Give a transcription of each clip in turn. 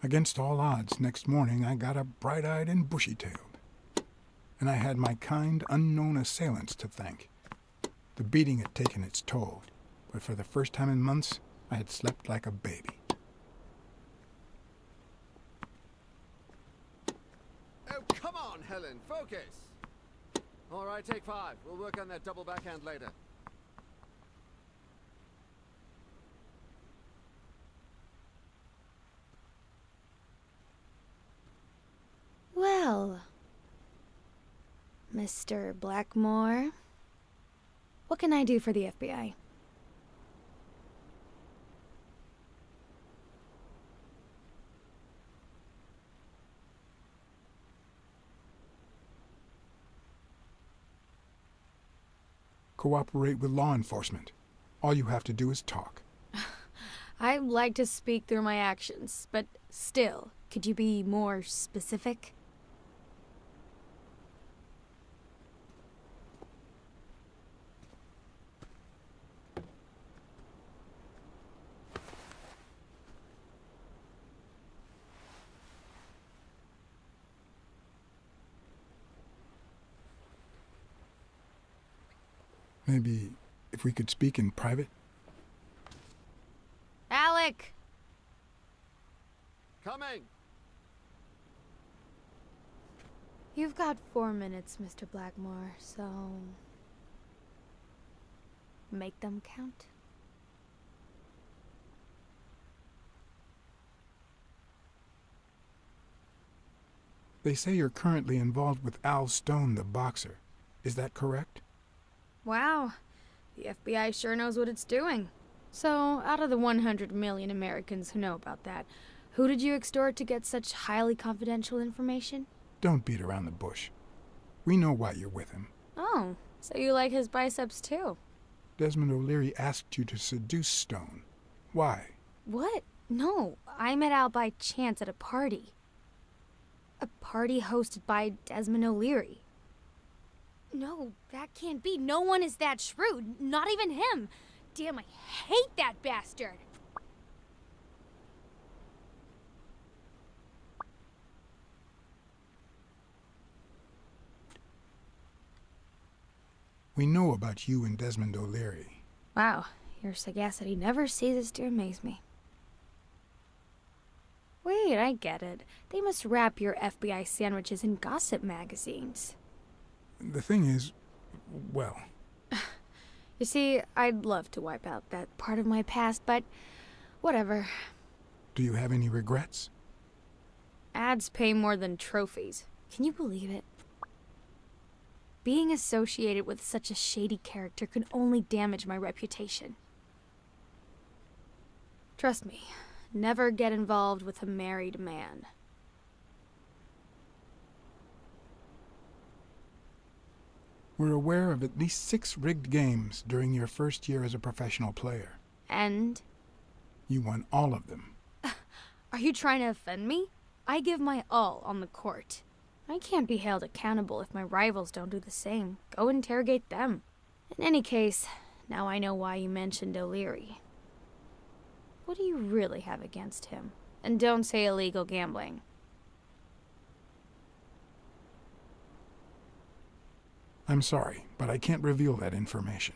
Against all odds, next morning I got up bright-eyed and bushy-tailed. And I had my kind, unknown assailants to thank. The beating had taken its toll, but for the first time in months, I had slept like a baby. Oh, come on, Helen, focus! All right, take 5. We'll work on that double backhand later. Well, Mr. Blackmore, what can I do for the FBI? Cooperate with law enforcement. All you have to do is talk. I like to speak through my actions, but still, could you be more specific? Maybe if we could speak in private? Alec! Coming! You've got 4 minutes, Mr. Blackmore, so... make them count. They say you're currently involved with Al Stone, the boxer. Is that correct? Wow, the FBI sure knows what it's doing. So, out of the 100 million Americans who know about that, who did you extort to get such highly confidential information? Don't beat around the bush. We know why you're with him. Oh, so you like his biceps too? Desmond O'Leary asked you to seduce Stone. Why? What? No, I met Al by chance at a party. A party hosted by Desmond O'Leary. No, that can't be. No one is that shrewd. Not even him. Damn, I hate that bastard. We know about you and Desmond O'Leary. Wow, your sagacity never ceases to amaze me. Wait, I get it. They must wrap your FBI sandwiches in gossip magazines. The thing is, well... You see, I'd love to wipe out that part of my past, but whatever. Do you have any regrets? Ads pay more than trophies. Can you believe it? Being associated with such a shady character could only damage my reputation. Trust me, never get involved with a married man. We're aware of at least 6 rigged games during your first year as a professional player. And? You won all of them. Are you trying to offend me? I give my all on the court. I can't be held accountable if my rivals don't do the same. Go interrogate them. In any case, now I know why you mentioned O'Leary. What do you really have against him? And don't say illegal gambling. I'm sorry, but I can't reveal that information.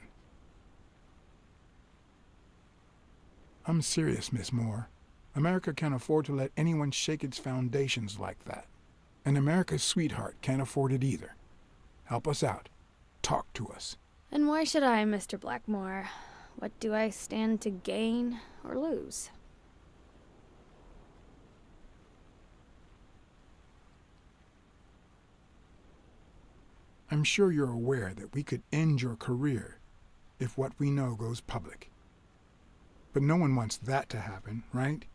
I'm serious, Miss Moore. America can't afford to let anyone shake its foundations like that. And America's sweetheart can't afford it either. Help us out. Talk to us. And why should I, Mr. Blackmore? What do I stand to gain or lose? I'm sure you're aware that we could end your career if what we know goes public. But no one wants that to happen, right?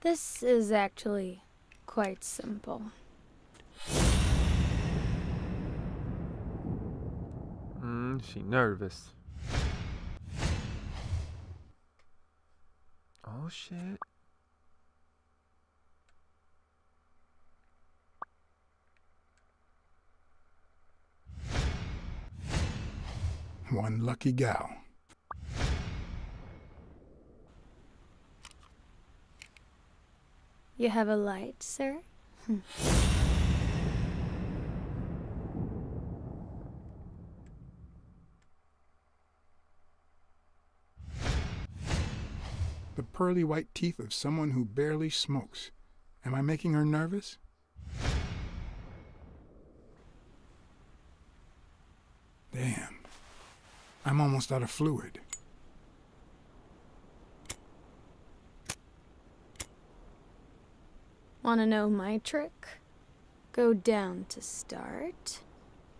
This is actually quite simple. She nervous. Oh shit. One lucky gal. You have a light, sir? The pearly white teeth of someone who barely smokes. Am I making her nervous? Damn. I'm almost out of fluid. Wanna know my trick? Go down to start,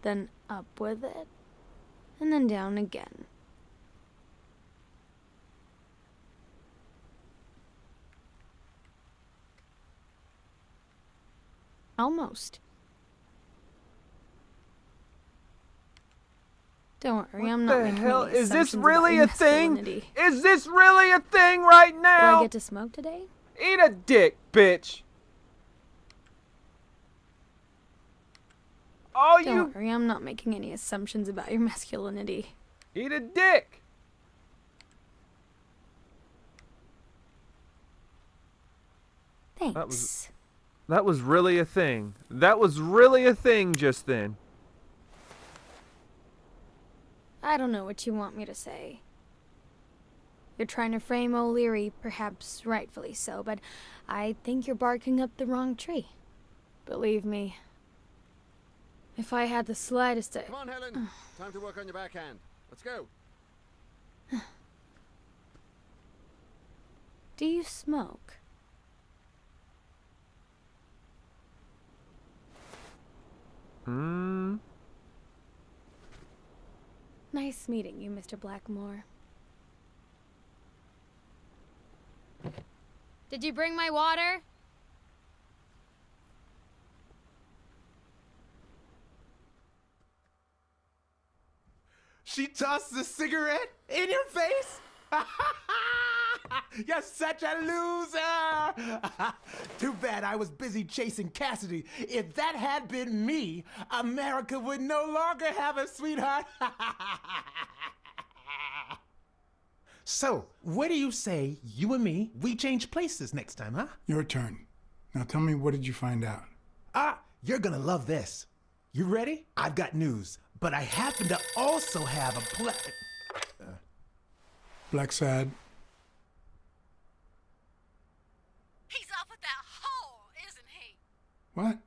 then up with it, and then down again. Almost. Don't worry, I'm not What the making hell? any Is this assumptions really about a thing? masculinity. Is this really a thing right Do now? I get to smoke today? Eat a dick, bitch. Oh, Don't worry, I'm not making any assumptions about your masculinity. Eat a dick. Thanks. That was really a thing. That was really a thing just then. I don't know what you want me to say. You're trying to frame O'Leary, perhaps rightfully so, but I think you're barking up the wrong tree. Believe me, if I had the slightest... Come on, Helen. Time to work on your backhand. Let's go. Do you smoke? Nice meeting you, Mr. Blackmore. Did you bring my water? She tossed a cigarette in your face? You're such a loser! Too bad I was busy chasing Cassidy. If that had been me, America would no longer have a sweetheart. So, what do you say, you and me, we change places next time, huh? Your turn. Now tell me, what did you find out? You're gonna love this. You ready? I've got news, but I happen to also have a Blacksad. He's off with that whore, isn't he? What?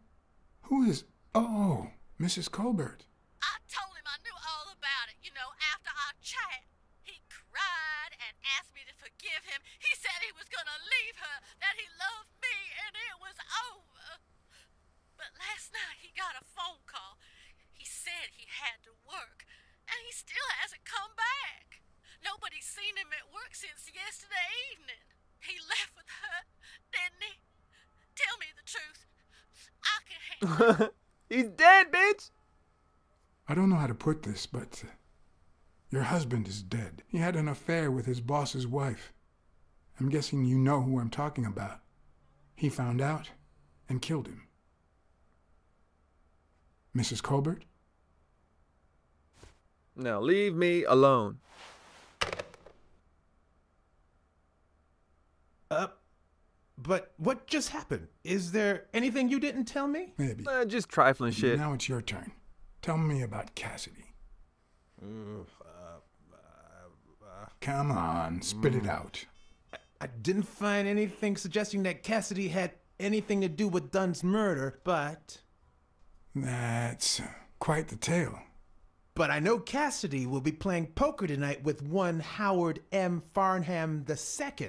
Who is... Oh, Mrs. Colbert. I told him I knew all about it, you know, after our chat. He cried and asked me to forgive him. He said he was gonna leave her, that he loved me, and it was over. But last night he got a phone call. He said he had to work, and he still hasn't come back. Nobody's seen him at work since yesterday evening. He left with her, didn't he? Tell me the truth. I can handle it. He's dead, bitch. I don't know how to put this, but your husband is dead. He had an affair with his boss's wife. I'm guessing you know who I'm talking about. He found out and killed him. Mrs. Colbert? Now leave me alone. But what just happened? Is there anything you didn't tell me? Maybe. Just trifling shit. Now it's your turn. Tell me about Cassidy. Come on, spit it out. I didn't find anything suggesting that Cassidy had anything to do with Dunn's murder, but That's quite the tale. I know Cassidy will be playing poker tonight with one Howard M. Farnham II,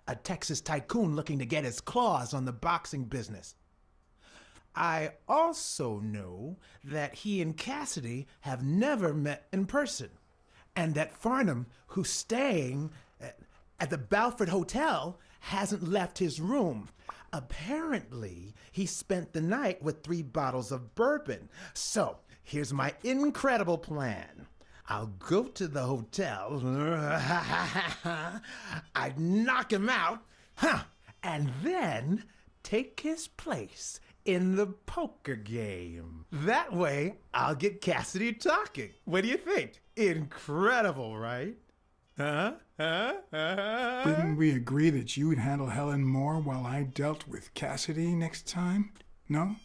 a Texas tycoon looking to get his claws on the boxing business. I also know that he and Cassidy have never met in person, and that Farnham, who's staying at the Balford Hotel, hasn't left his room. Apparently, he spent the night with 3 bottles of bourbon. So, here's my incredible plan. I'll go to the hotel, I'd knock him out, and then take his place in the poker game. That way, I'll get Cassidy talking. What do you think? Incredible, right? Didn't we agree that you'd handle Helen more while I dealt with Cassidy next time? No?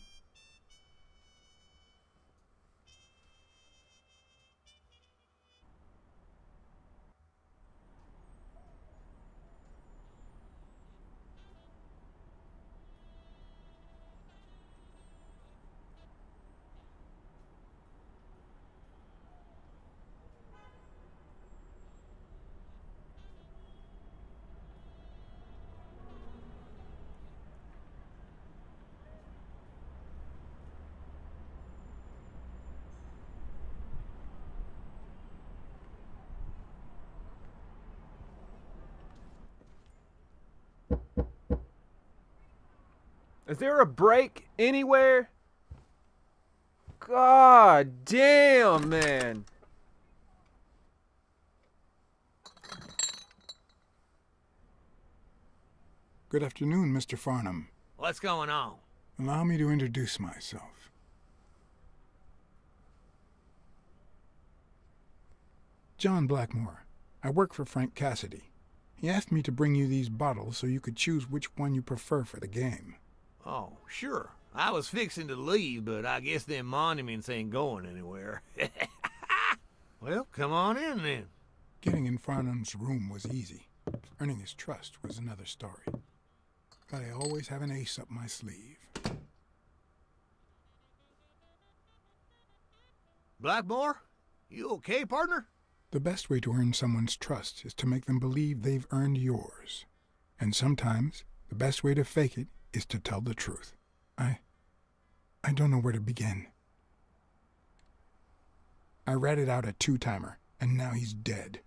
Is there a break anywhere? God damn, man. Good afternoon, Mr. Farnham. What's going on? Allow me to introduce myself. John Blackmore. I work for Frank Cassidy. He asked me to bring you these bottles so you could choose which one you prefer for the game. Oh, sure. I was fixing to leave, but I guess them monuments ain't going anywhere. Well, come on in then. Getting in Farnham's room was easy. Earning his trust was another story. But I always have an ace up my sleeve. Blackmore? You okay, partner? The best way to earn someone's trust is to make them believe they've earned yours. And sometimes, the best way to fake it is to tell the truth. I don't know where to begin. I ratted out a two-timer, and now he's dead.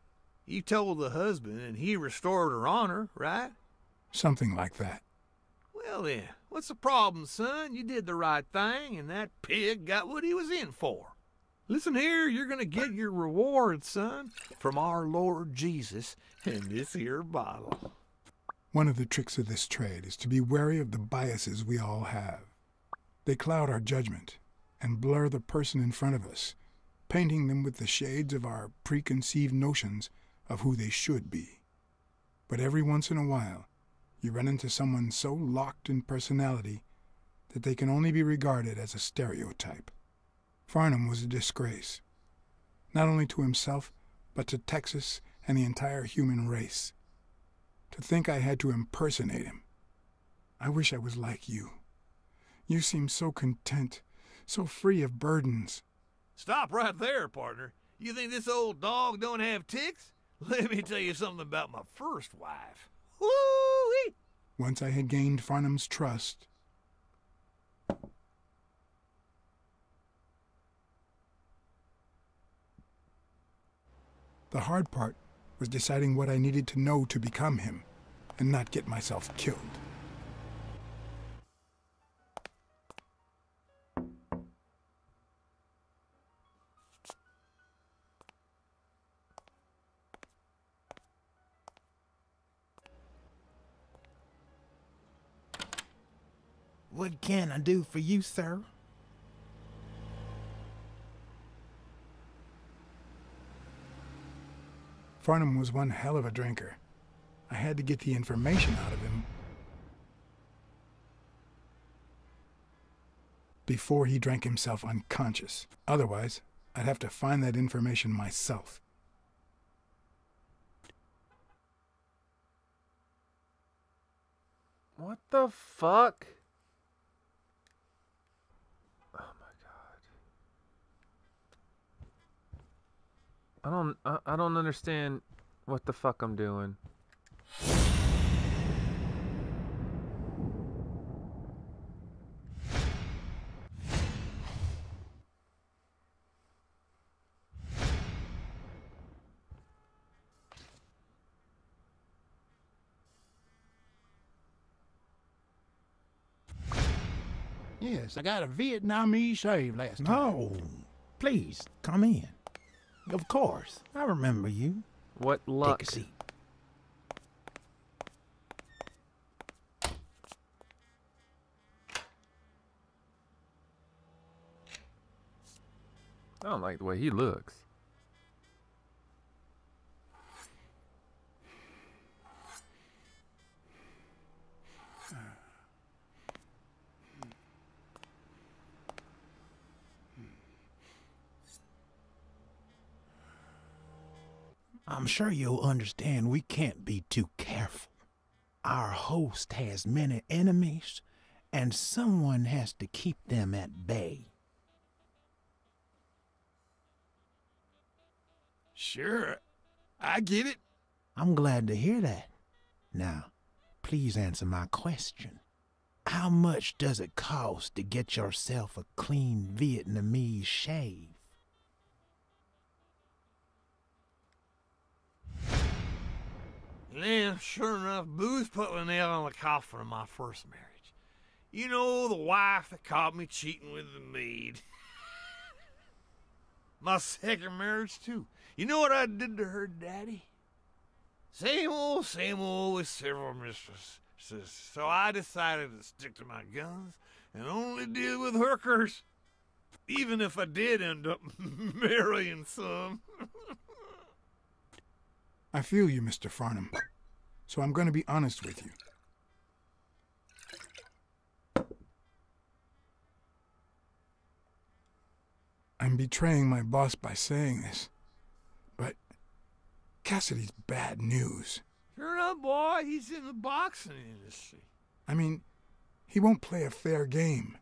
You told the husband, and he restored her honor, right? Something like that. Well then, what's the problem, son? You did the right thing, and that pig got what he was in for. Listen here, you're gonna get your reward, son, from our Lord Jesus in this here bottle. One of the tricks of this trade is to be wary of the biases we all have. They cloud our judgment and blur the person in front of us, painting them with the shades of our preconceived notions of who they should be. But every once in a while, you run into someone so locked in personality that they can only be regarded as a stereotype. Farnham was a disgrace, not only to himself, but to Texas and the entire human race. To think I had to impersonate him. I wish I was like you. You seem so content, so free of burdens. Stop right there, partner. You think this old dog don't have ticks? Let me tell you something about my first wife. Woo-wee! Once I had gained Farnham's trust, the hard part was deciding what I needed to know to become him, and not get myself killed. What can I do for you, sir? Farnham was one hell of a drinker. I had to get the information out of him before he drank himself unconscious. Otherwise, I'd have to find that information myself. What the fuck? Oh my god. I don't understand what the fuck I'm doing. Yes, I got a Vietnamese shave last time. No, please, come in. Of course, I remember you. What luck? Take a seat. I don't like the way he looks. I'm sure you'll understand we can't be too careful. Our host has many enemies, and someone has to keep them at bay. Sure, I get it. I'm glad to hear that. Now, please answer my question. How much does it cost to get yourself a clean Vietnamese shave? Then, sure enough, Booth put the nail on the coffin of my first marriage. You know, the wife that caught me cheating with the maid. My second marriage, too. You know what I did to her daddy? Same old with several mistresses. So I decided to stick to my guns and only deal with hookers. Even if I did end up marrying some. I feel you, Mr. Farnham. So I'm going to be honest with you. I'm betraying my boss by saying this, but Cassidy's bad news. Sure enough, boy, he's in the boxing industry. I mean, he won't play a fair game,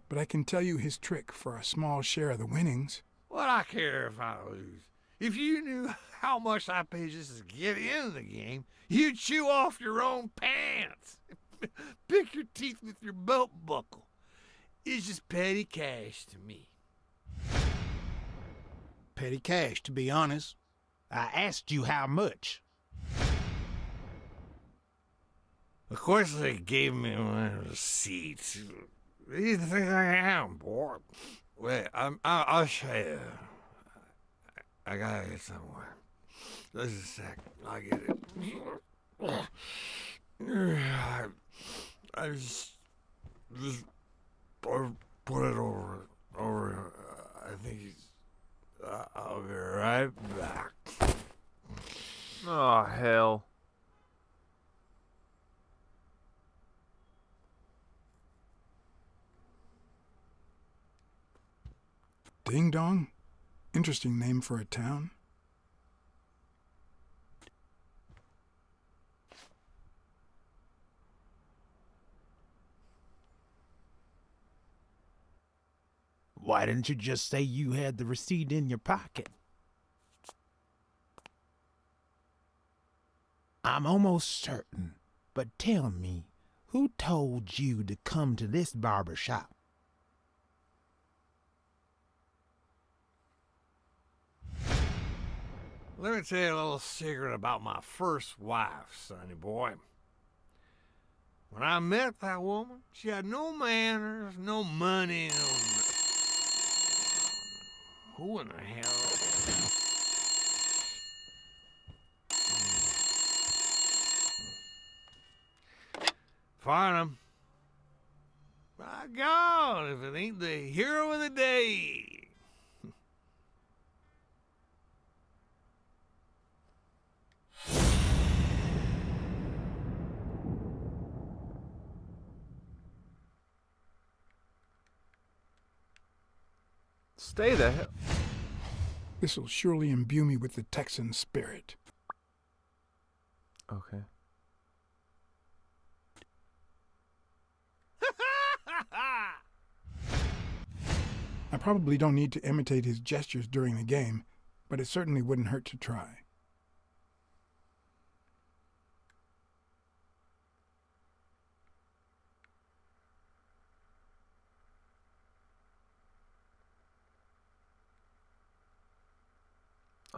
but I can tell you his trick for a small share of the winnings. What I care if I lose? If you knew how much I pay just to get in the game, you'd chew off your own pants. Pick your teeth with your belt buckle. It's just petty cash to me. Petty cash, to be honest. I asked you how much. Of course, they gave me my receipts. What do you think I am, boy? Wait, I'll show you. I gotta get somewhere. Just a sec. I'll get it. I just put it over. I think I'll be right back. Oh, hell. Ding Dong? Interesting name for a town. Why didn't you just say you had the receipt in your pocket? I'm almost certain, but tell me, who told you to come to this barber shop? Let me tell you a little secret about my first wife, sonny boy. When I met that woman, she had no manners, no money, no... Who in the hell? Farnham. By God, if it ain't the hero of the day. Stay the hell. This'll surely imbue me with the Texan spirit. Okay. I probably don't need to imitate his gestures during the game, but it certainly wouldn't hurt to try.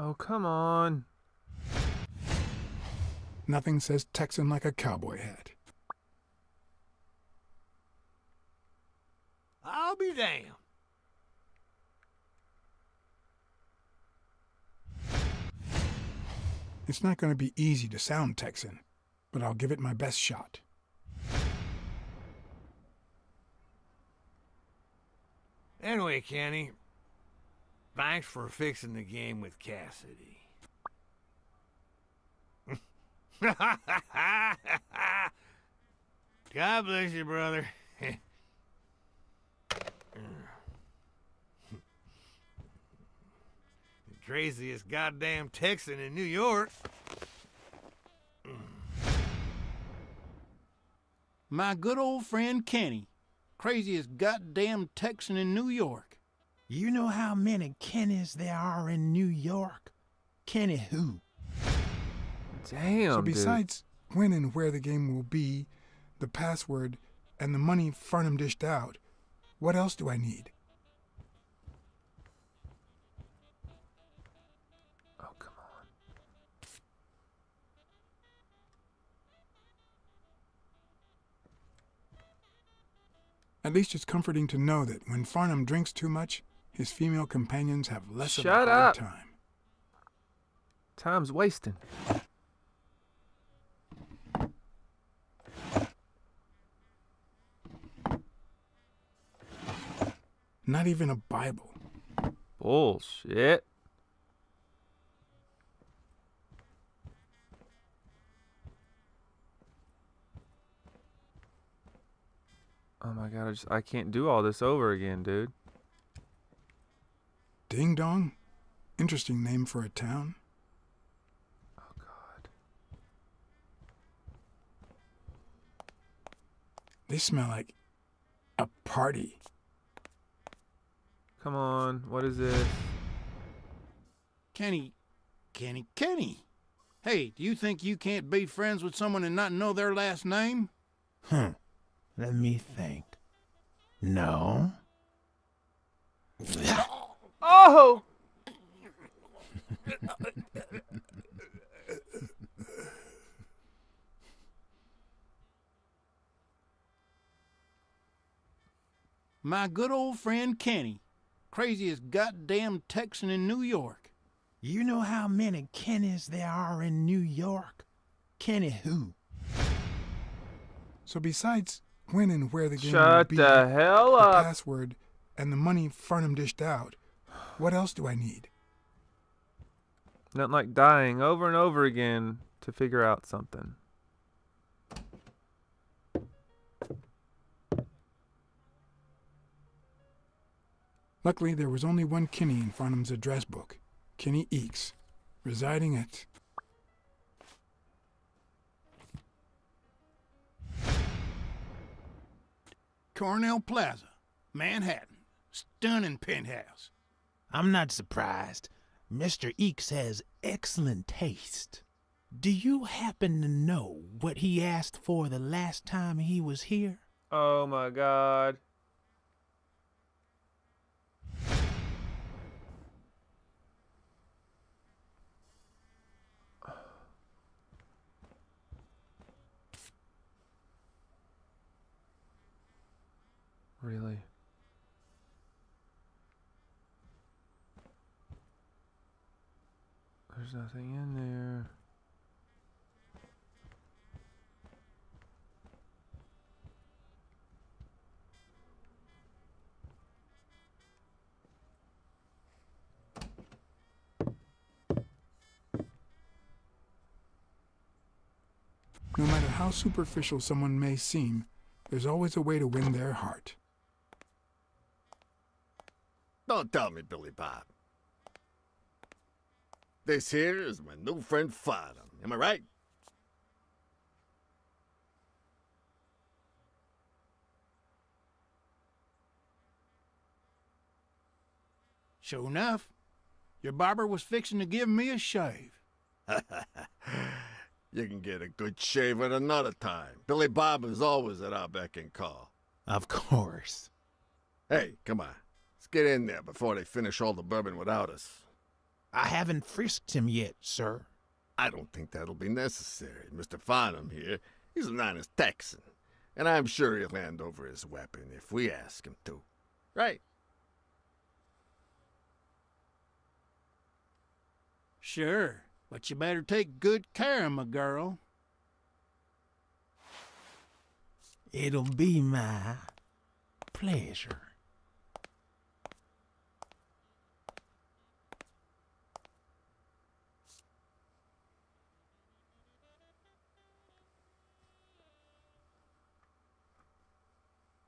Oh, come on. Nothing says Texan like a cowboy hat. I'll be damned. It's not going to be easy to sound Texan, but I'll give it my best shot. Anyway, Kenny, thanks for fixing the game with Cassidy. God bless you, brother. Craziest goddamn Texan in New York. My good old friend Kenny. Craziest goddamn Texan in New York. You know how many Kennys there are in New York? Kenny who? Damn, So dude. besides when and where the game will be, the password, and the money Farnham dished out, what else do I need? Oh, come on. At least it's comforting to know that when Farnham drinks too much, his female companions have less of a Shut hard up. time. Time's wasting. Not even a Bible. Bullshit. Oh my god, I can't do all this over again, dude. Ding Dong? Interesting name for a town. Oh god. They smell like a party. Come on, what is this? Kenny. Hey, do you think you can't be friends with someone and not know their last name? Let me think. No. Oh! My good old friend Kenny. Craziest goddamn Texan in New York. You know how many Kennys there are in New York? Kenny who? So besides when and where the game will Shut be, the hell the up. password, and the money Farnham dished out, what else do I need? Nothing like dying over and over again to figure out something. Luckily, there was only one Kinney in Farnham's address book, Kinney Eakes, residing at... Cornell Plaza, Manhattan. Stunning penthouse. I'm not surprised. Mr. Eakes has excellent taste. Do you happen to know what he asked for the last time he was here? Oh my god. Really? There's nothing in there. No matter how superficial someone may seem, there's always a way to win their heart. Don't tell me, Billy Bob. This here is my new friend Farnham. Am I right? Sure enough, your barber was fixing to give me a shave. You can get a good shave at another time. Billy Bob is always at our beck and call. Of course. Hey, come on. Let's get in there before they finish all the bourbon without us. I haven't frisked him yet, sir. I don't think that'll be necessary. Mr. Farnham here, he's an honest Texan, and I'm sure he'll hand over his weapon if we ask him to. Right? Sure, but you better take good care of my girl. It'll be my pleasure.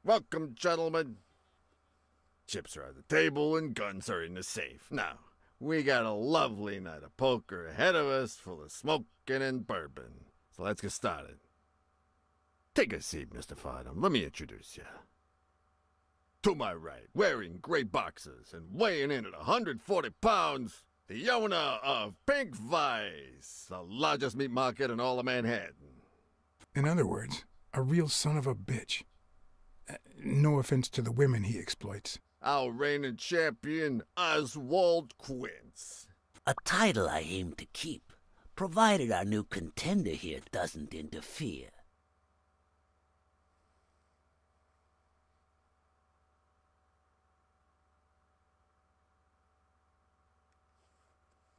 Welcome, gentlemen. Chips are on the table and guns are in the safe. Now, We got a lovely night of poker ahead of us, full of smoking and bourbon. So let's get started. Take a seat, Mr. Farnham. Let me introduce you. To my right, wearing gray boxers and weighing in at 140 pounds, the owner of Pink Vice, the largest meat market in all of Manhattan. In other words, a real son of a bitch. No offense to the women he exploits. Our reigning champion, Oswald Quince. A title I aim to keep, provided our new contender here doesn't interfere.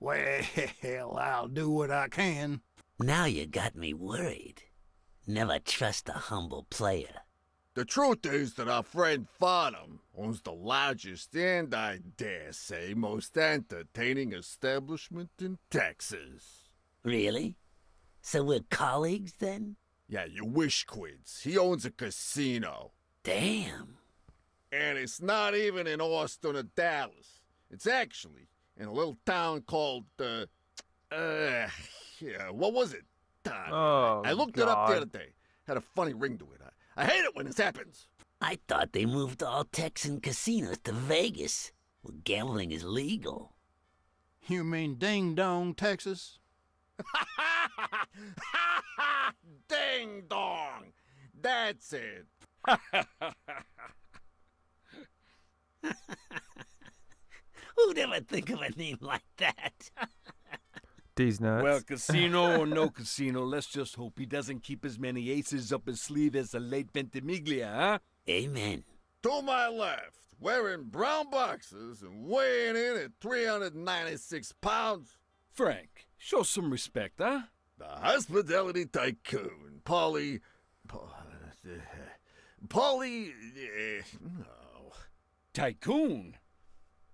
Well, I'll do what I can. Now you got me worried. Never trust a humble player. The truth is that our friend Farnham owns the largest and, I dare say, most entertaining establishment in Texas. Really? So we're colleagues then? Yeah, you wish, Quince. He owns a casino. Damn. And it's not even in Austin or Dallas. It's actually in a little town called, yeah, what was it? Oh, I looked it up the other day. Had a funny ring to it. I hate it when this happens. I thought they moved all Texan casinos to Vegas, where gambling is legal. You mean Ding Dong, Texas? Ding dong! That's it. Who'd ever think of a name like that? These nuts. Well, casino or no casino, let's just hope he doesn't keep as many aces up his sleeve as the late Ventimiglia, huh? Amen. To my left, wearing brown boxers and weighing in at 396 pounds, Frank, show some respect, huh? the hospitality tycoon, Polly... no. Tycoon?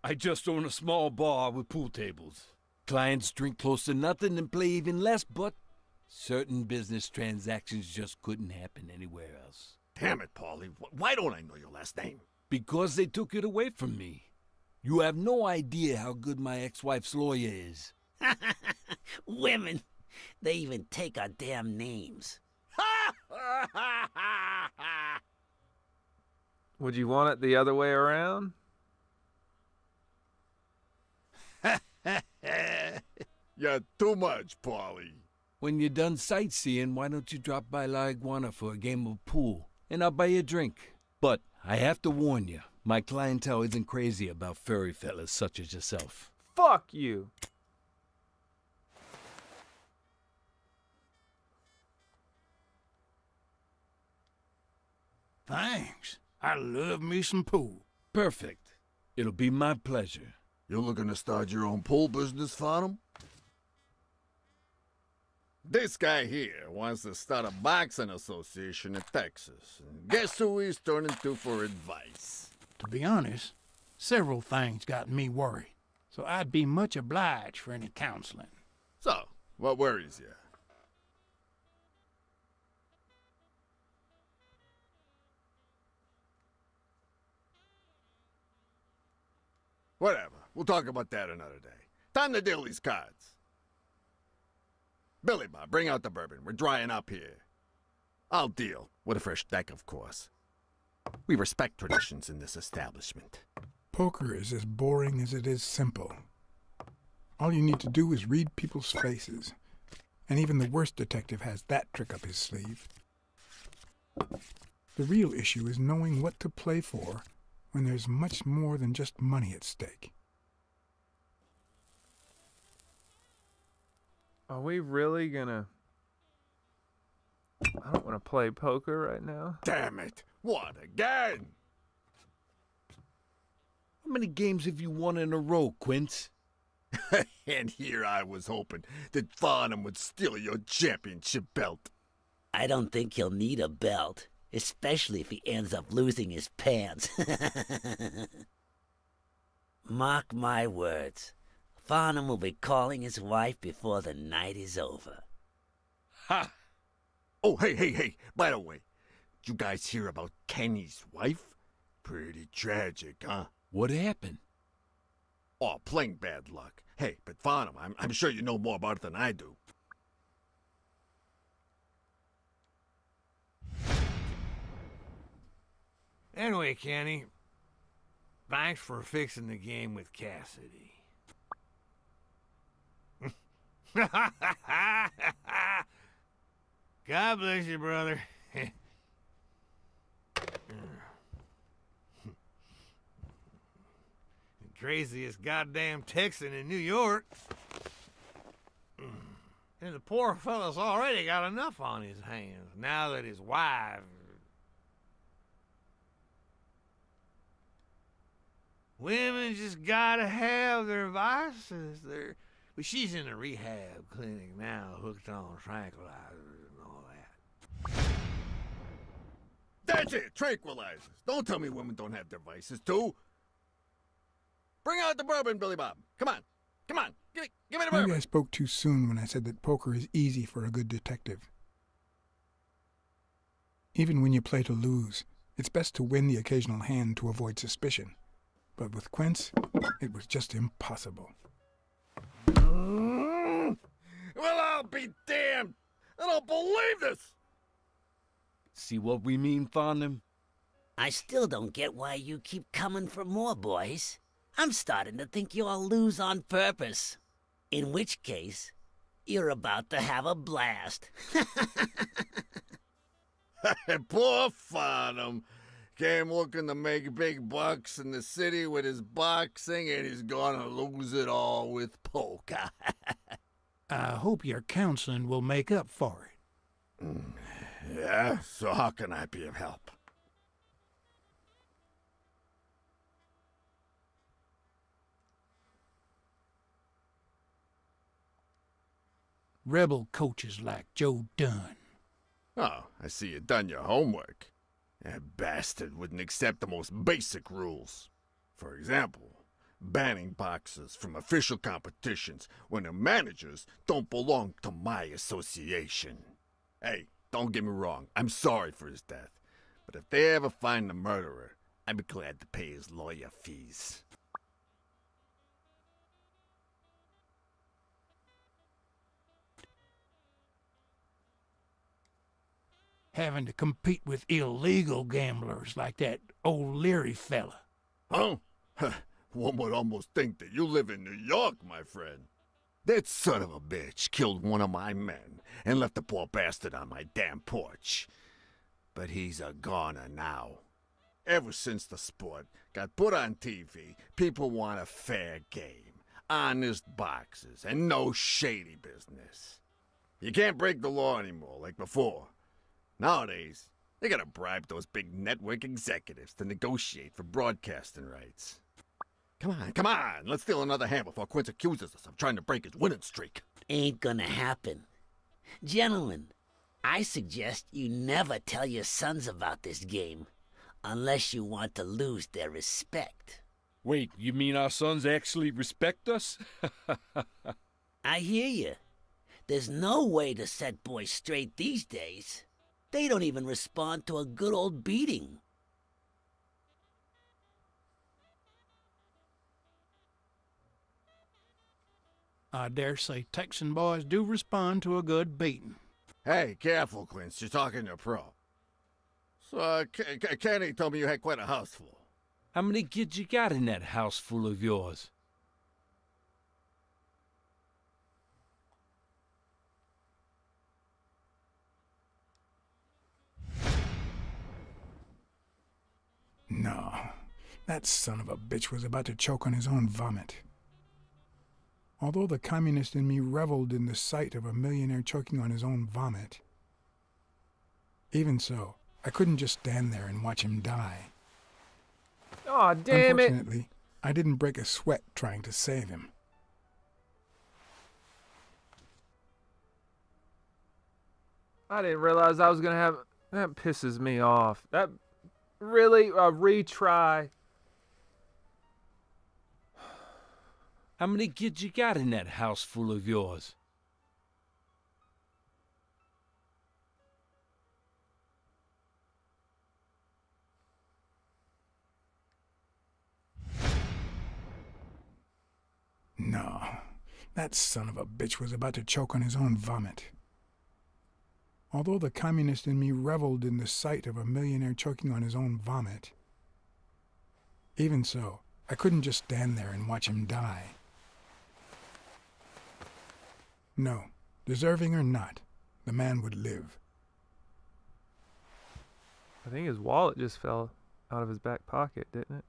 I just own a small bar with pool tables. Clients drink close to nothing and play even less, but certain business transactions just couldn't happen anywhere else. Damn it, Paulie. Why don't I know your last name? Because they took it away from me. You have no idea how good my ex-wife's lawyer is. Women, they even take our damn names. Would you want it the other way around? You're too much, Paulie. When you're done sightseeing, why don't you drop by La Iguana for a game of pool, and I'll buy you a drink. But I have to warn you, my clientele isn't crazy about furry fellas such as yourself. Fuck you. Thanks. I love me some pool. Perfect. It'll be my pleasure. You're looking to start your own pool business, Farnham? This guy here wants to start a boxing association in Texas. And guess who he's turning to for advice? To be honest, several things got me worried, so I'd be much obliged for any counseling. So, what worries you? Whatever. We'll talk about that another day. Time to deal these cards. Billy Bob, bring out the bourbon. We're drying up here. I'll deal. With a fresh deck, of course. We respect traditions in this establishment. Poker is as boring as it is simple. All you need to do is read people's faces. And even the worst detective has that trick up his sleeve. The real issue is knowing what to play for when there's much more than just money at stake. Are we really gonna... I don't want to play poker right now. Damn it! What, again? How many games have you won in a row, Quince? And here I was hoping that Farnham would steal your championship belt. I don't think he'll need a belt, especially if he ends up losing his pants. Mark my words. Farnham will be calling his wife before the night is over. Ha! Oh, hey, by the way, did you guys hear about Kenny's wife? Pretty tragic, huh? What happened? or playing bad luck. Hey, but Farnham, I'm sure you know more about it than I do. Anyway, Kenny, thanks for fixing the game with Cassidy. God bless you, brother. Craziest goddamn Texan in New York. And the poor fella's already got enough on his hands now that his wife... Women just gotta have their vices. But she's in a rehab clinic now, hooked on tranquilizers and all that. That's it, tranquilizers. Don't tell me women don't have their vices, too. Bring out the bourbon, Billy Bob. Come on. Come on. Give me the Maybe bourbon. I spoke too soon when I said that poker is easy for a good detective. Even when you play to lose, it's best to win the occasional hand to avoid suspicion. But with Quince, it was just impossible. Well, I'll be damned. I don't believe this. See what we mean, Farnham? I still don't get why you keep coming for more, boys. I'm starting to think you all lose on purpose. In which case, you're about to have a blast. Poor Farnham. Came looking to make big bucks in the city with his boxing, and he's gonna lose it all with poker. I hope your counseling will make up for it. Yeah, so how can I be of help? Rebel coaches like Joe Dunn. Oh, I see you done your homework. That bastard wouldn't accept the most basic rules. For example, banning boxers from official competitions when the managers don't belong to my association. Hey, don't get me wrong, I'm sorry for his death. But if they ever find the murderer, I'd be glad to pay his lawyer fees. Having to compete with illegal gamblers like that old Leary fella. Huh? One would almost think that you live in New York, my friend. That son of a bitch killed one of my men and left the poor bastard on my damn porch. But he's a goner now. Ever since the sport got put on TV, people want a fair game, honest boxers, and no shady business. You can't break the law anymore like before. Nowadays, they gotta bribe those big network executives to negotiate for broadcasting rights. Come on, let's steal another hand before Quince accuses us of trying to break his winning streak. Ain't gonna happen. Gentlemen, I suggest you never tell your sons about this game, unless you want to lose their respect. Wait, you mean our sons actually respect us? I hear you. There's no way to set boys straight these days. They don't even respond to a good old beating. I dare say Texan boys do respond to a good beating. Hey, careful, Quince. You're talking to a pro. So, Kenny told me you had quite a house full. How many kids you got in that house full of yours? No, that son of a bitch was about to choke on his own vomit. Although the communist in me reveled in the sight of a millionaire choking on his own vomit, even so, I couldn't just stand there and watch him die. Aw, damn it! Unfortunately, I didn't break a sweat trying to save him. I didn't realize I was gonna have... That pisses me off. That... Really? A retry? How many kids you got in that house full of yours? No, that son of a bitch was about to choke on his own vomit. Although the communist in me reveled in the sight of a millionaire choking on his own vomit, even so, I couldn't just stand there and watch him die. No, deserving or not, the man would live. I think his wallet just fell out of his back pocket, didn't it?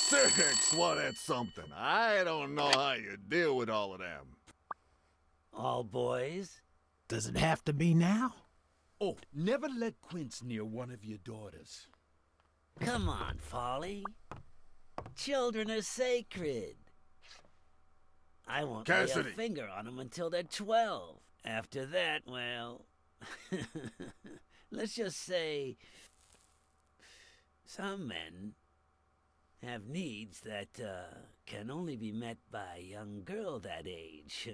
Six, well, that's something. I don't know how you deal with all of them. All boys? Does it have to be now? Oh, never let Quince near one of your daughters. Come on, Folly. Children are sacred. I won't lay a Cassidy. finger on them until they're 12. After that, well... let's just say... some men have needs that can only be met by a young girl that age,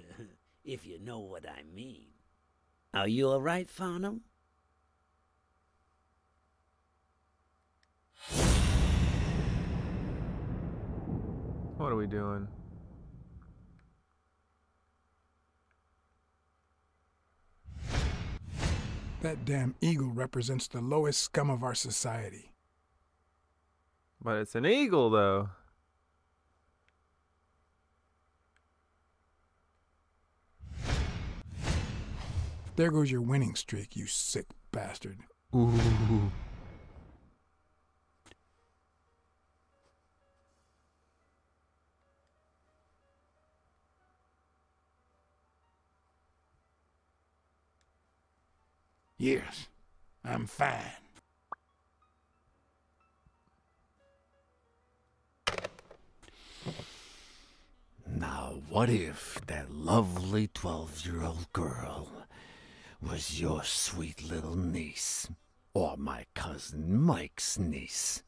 if you know what I mean. Are you all right, Farnham? What are we doing? That damn eagle represents the lowest scum of our society. But it's an eagle, though. There goes your winning streak, you sick bastard. Ooh. Yes, I'm fine. Now, what if that lovely 12-year-old girl was your sweet little niece, or my cousin Mike's niece?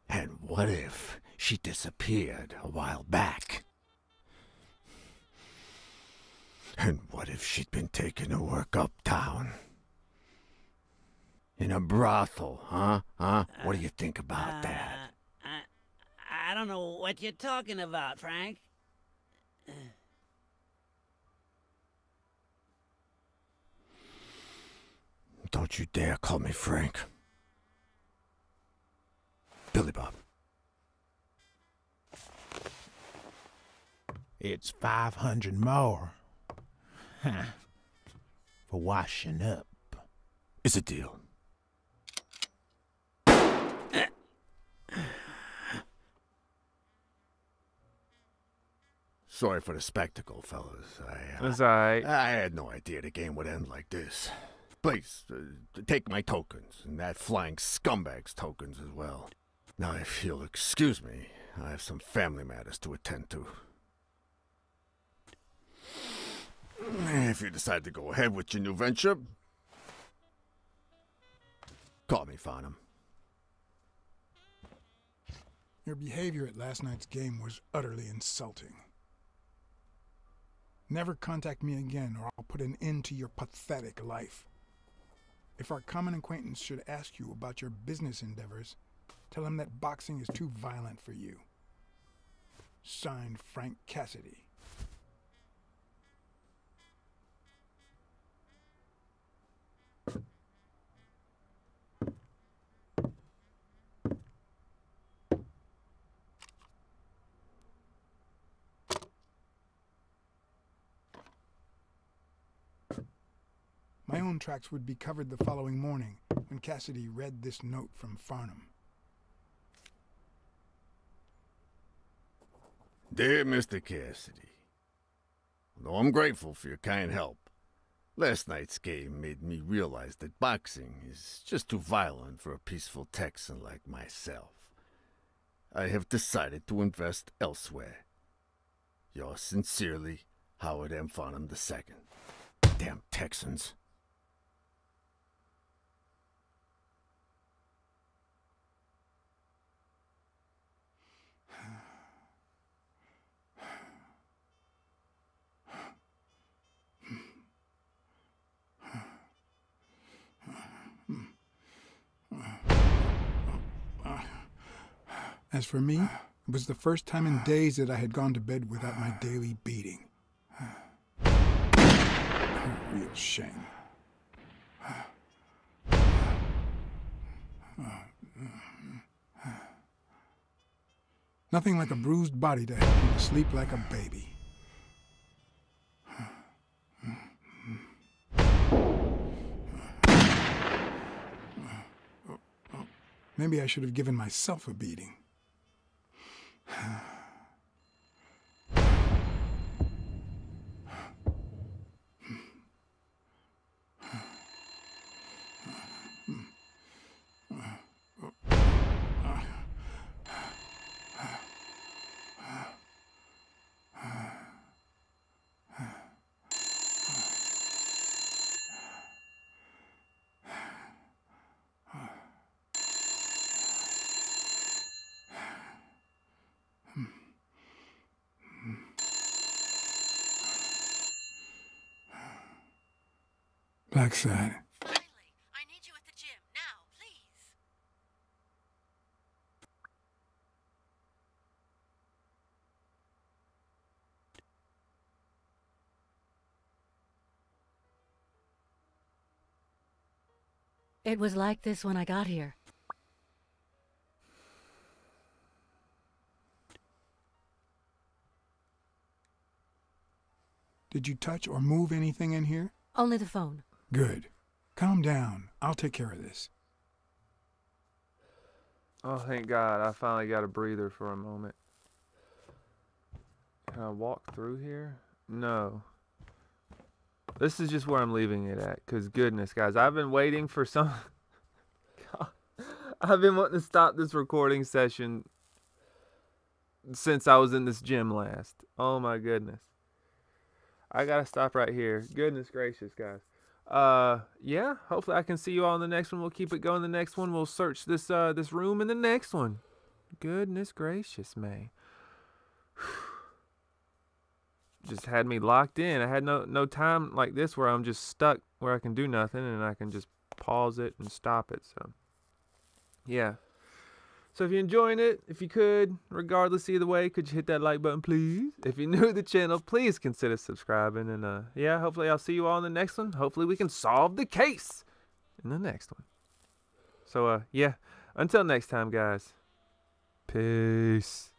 And what if she disappeared a while back? And what if she'd been taken to work uptown? In a brothel, huh? What do you think about that? I don't know what you're talking about, Frank. Don't you dare call me Frank. Billy Bob. It's 500 more. Huh. For washing up. It's a deal. Sorry for the spectacle, fellas. That's alright. I had no idea the game would end like this. Please, take my tokens, and that flying scumbag's tokens as well. Now, if you'll excuse me, I have some family matters to attend to. If you decide to go ahead with your new venture, call me, Farnham. Your behavior at last night's game was utterly insulting. Never contact me again, or I'll put an end to your pathetic life. If our common acquaintance should ask you about your business endeavors, tell him that boxing is too violent for you. Signed, Frank Cassidy. My own tracks would be covered the following morning when Cassidy read this note from Farnham. Dear Mr. Cassidy, though I'm grateful for your kind help, last night's game made me realize that boxing is just too violent for a peaceful Texan like myself. I have decided to invest elsewhere. Yours sincerely, Howard M. Farnham II. Damn Texans. As for me, it was the first time in days that I had gone to bed without my daily beating. A real shame. Nothing like a bruised body to help you to sleep like a baby. Maybe I should have given myself a beating. Blacksad. Riley, I need you at the gym now, please. It was like this when I got here. Did you touch or move anything in here? Only the phone. Good. Calm down. I'll take care of this. Oh, thank God. I finally got a breather for a moment. Can I walk through here? No. This is just where I'm leaving it at. Because goodness, guys, I've been waiting for some... God. I've been wanting to stop this recording session since I was in this gym last. Oh, my goodness. I got to stop right here. Goodness gracious, guys. Yeah, hopefully I can see you all in the next one. We'll keep it going. The next one, we'll search this this room in the next one. Goodness gracious, May. Just had me locked in. I had no time like this where I'm just stuck where I can do nothing and I can just pause it and stop it. So, yeah. So if you're enjoying it, if you could, regardless either way, could you hit that like button, please? If you're new to the channel, please consider subscribing. And yeah, hopefully I'll see you all in the next one. Hopefully we can solve the case in the next one. So yeah, until next time, guys. Peace.